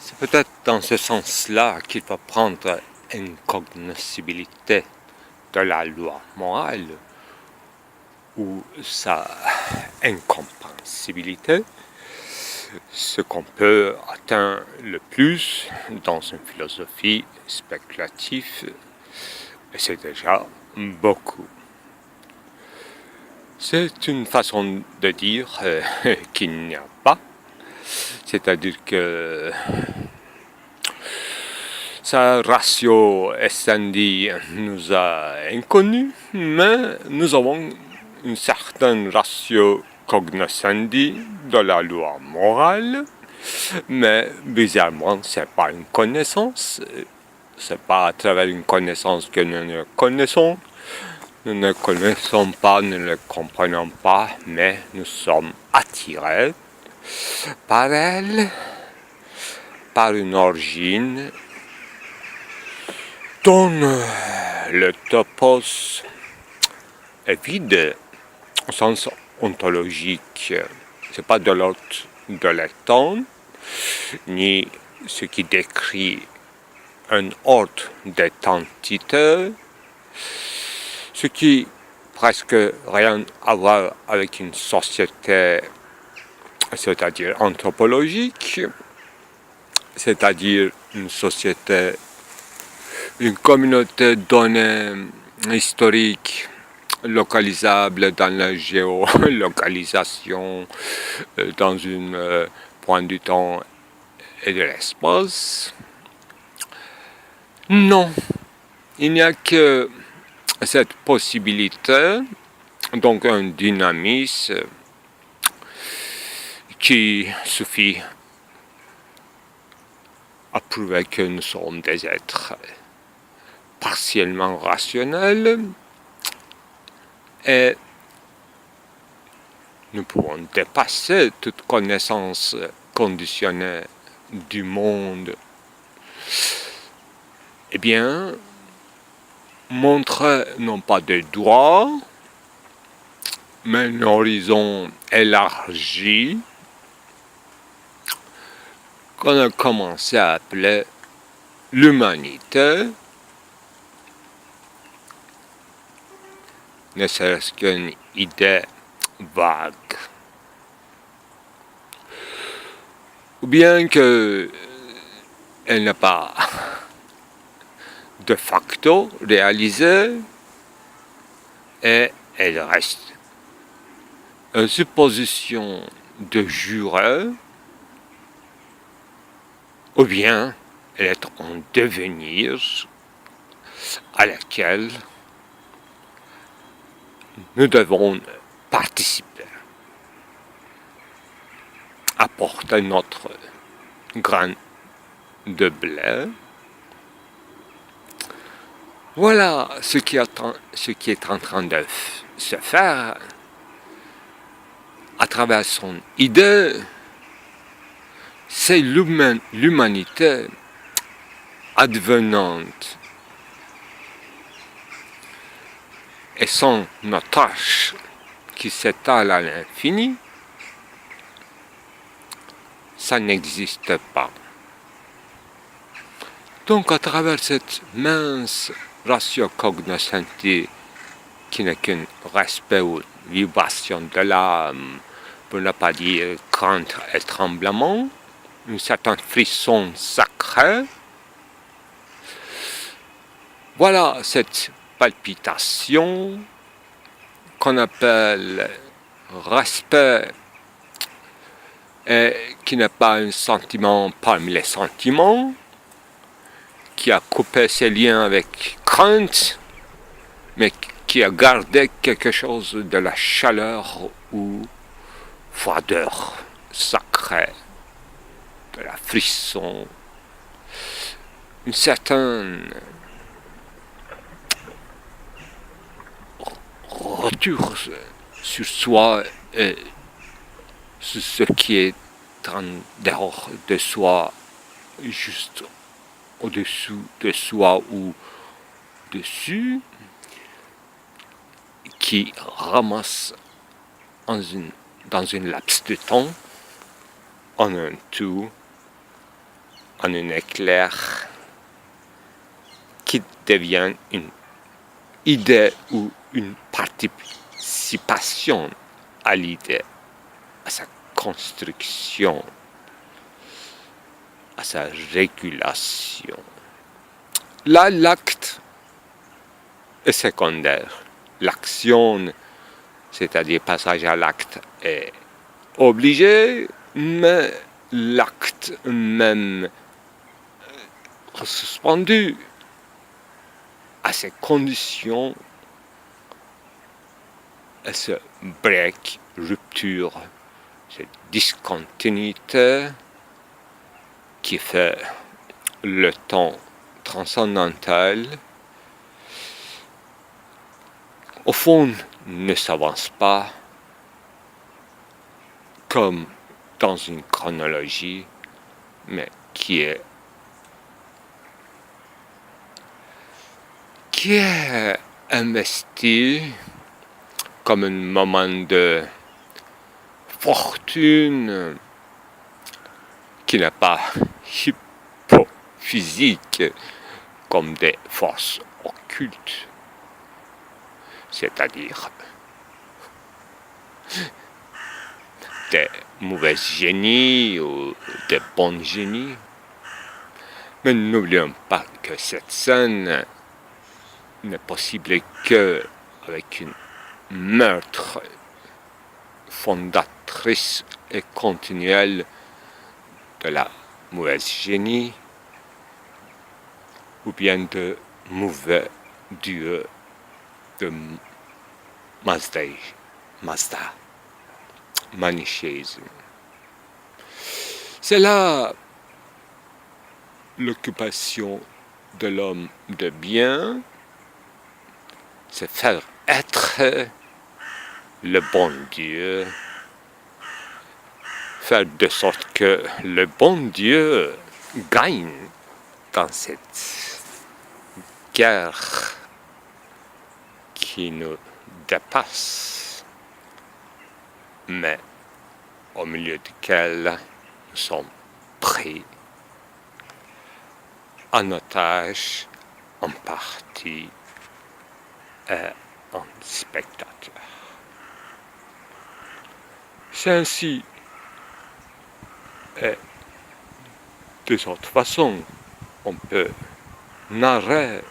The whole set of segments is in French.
C'est peut-être dans ce sens-là qu'il faut prendre une cognoscibilité de la loi morale ou sa incompréhensibilité, ce qu'on peut atteindre le plus dans une philosophie spéculative, et c'est déjà beaucoup. C'est une façon de dire qu'il n'y a pas, c'est-à-dire que sa ratio essendi nous a inconnus, mais nous avons une certaine ratio cognoscendi de la loi morale, mais bizarrement, c'est pas une connaissance, c'est pas à travers une connaissance que nous ne connaissons. Nous ne connaissons pas, nous ne le comprenons pas, mais nous sommes attirés par elle, par une origine dont le topos est vide au sens ontologique. C'est pas de l'ordre de l'éton, ni ce qui décrit un ordre d'identité, ce qui presque rien à voir avec une société, c'est-à-dire anthropologique, c'est-à-dire une société, une communauté donnée historique, localisable dans la géolocalisation, dans un point du temps et de l'espace. Non, il n'y a que cette possibilité, donc un dynamisme qui suffit à prouver que nous sommes des êtres partiellement rationnels et nous pouvons dépasser toute connaissance conditionnée du monde. Eh bien, montrer non pas des doigts, mais un horizon élargi qu'on a commencé à appeler l'humanité, ne serait-ce qu'une idée vague. Ou bien qu'elle n'est pas de facto réalisée et elle reste une supposition de juré, ou bien elle est en devenir à laquelle nous devons participer, apporter notre grain de blé. Voilà ce qui est en train de se faire à travers son idée. C'est l'humanité advenante et son tâche qui s'étale à l'infini, ça n'existe pas. Donc à travers cette mince ratio cognoscenti qui n'est qu'un respect ou vibration de l'âme, pour ne pas dire crainte et tremblement, un certain frisson sacré, voilà cette palpitation qu'on appelle respect et qui n'est pas un sentiment parmi les sentiments, qui a coupé ses liens avec crainte, mais qui a gardé quelque chose de la chaleur ou froideur sacrée, de la frisson, une certaine retour sur soi et sur ce qui est en dehors de soi, juste au-dessous de soi ou dessus, qui ramasse dans une laps de temps, en un tout, en un éclair qui devient une idée ou une participation à l'idée, à sa construction, à sa régulation. Là, l'acte est secondaire. L'action, c'est-à-dire passage à l'acte, est obligé, mais l'acte même suspendu à ces conditions, à ce break, rupture, cette discontinuité qui fait le temps transcendantal, au fond, ne s'avance pas comme dans une chronologie, mais qui est investi comme un moment de fortune qui n'est pas hypophysique comme des forces occultes, c'est-à-dire des mauvais génies ou des bons génies. Mais n'oublions pas que cette scène n'est possible qu'avec une meurtre fondatrice et continuelle de la mauvaise génie ou bien de mauvais dieu de Mazda, manichéisme. C'est là l'occupation de l'homme de bien, c'est faire être le bon Dieu, faire de sorte que le bon Dieu gagne dans cette guerre qui nous dépasse, mais au milieu duquel nous sommes pris en otage, en partie et en spectateur. C'est ainsi, et de autres façons, on peut narrer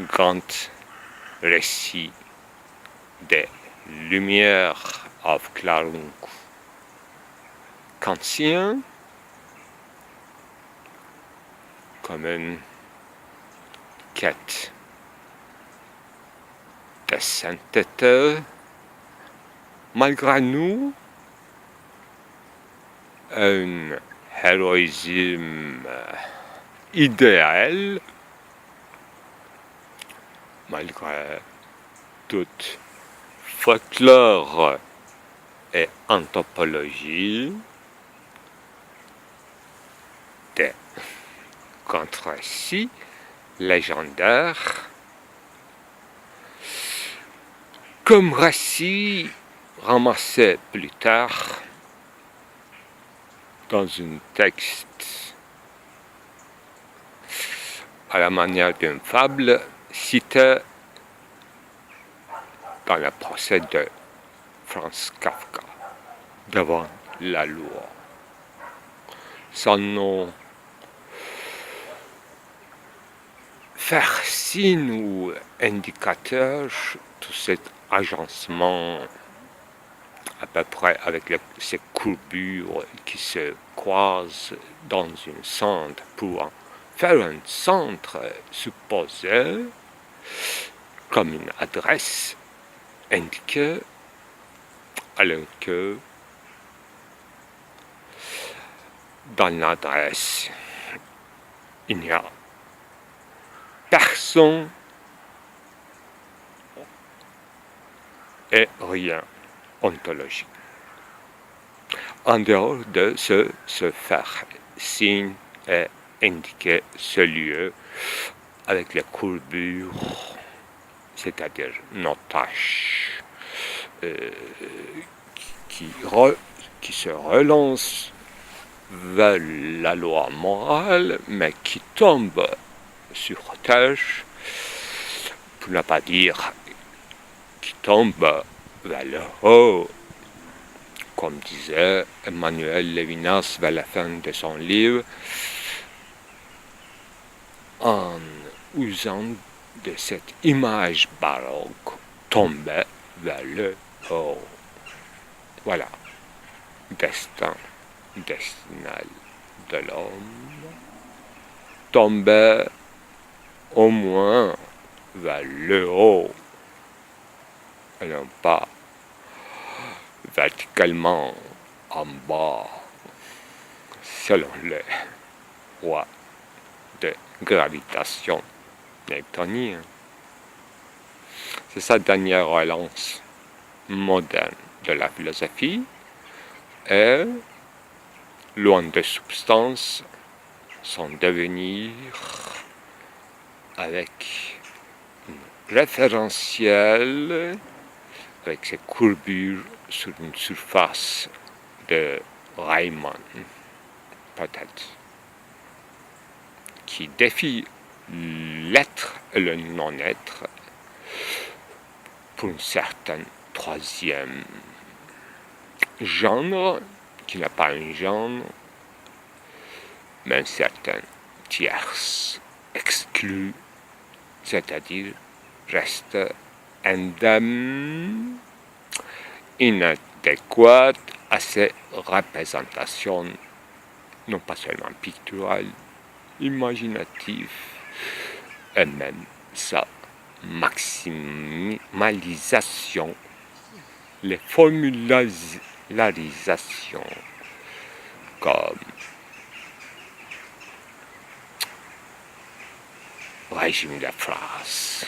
grand récit des Lumières Aufklärung kantien comme une quête de sainteté, malgré nous, un héroïsme idéal, malgré toute folklore et anthropologie, des grands récits légendaires, comme récits ramassés plus tard dans un texte à la manière d'une fable citée dans le procès de Franz Kafka devant la loi. Sans nom faire signe ou indicateur, tout cet agencement à peu près avec ces courbures qui se croisent dans une centre pour faire un centre supposé comme une adresse indiquée, alors que dans l'adresse il n'y a personne et rien ontologique. En dehors de se faire signe et indiquer ce lieu avec les courbures, c'est-à-dire nos tâches qui se relancent veulent la loi morale, mais qui tombent sur terre, pour ne pas dire qui tombent vers le haut, comme disait Emmanuel Levinas vers la fin de son livre, en usant de cette image baroque, tomber vers le haut. Voilà, destin destinal de l'homme, tomber au moins vers le haut, et non pas verticalement en bas, selon les lois de gravitation newtonienne. C'est sa dernière relance moderne de la philosophie, et loin de substance, son devenir avec un référentiel, avec ses courbures sur une surface de Riemann, peut-être, qui défie l'être et le non-être pour un certain troisième genre, qui n'est pas un genre, mais un certain tierce exclu, c'est-à-dire reste indemne, inadéquate à ces représentations, non pas seulement picturales, imaginatives, et même sa maximalisation, les formularisations comme régime de phrase.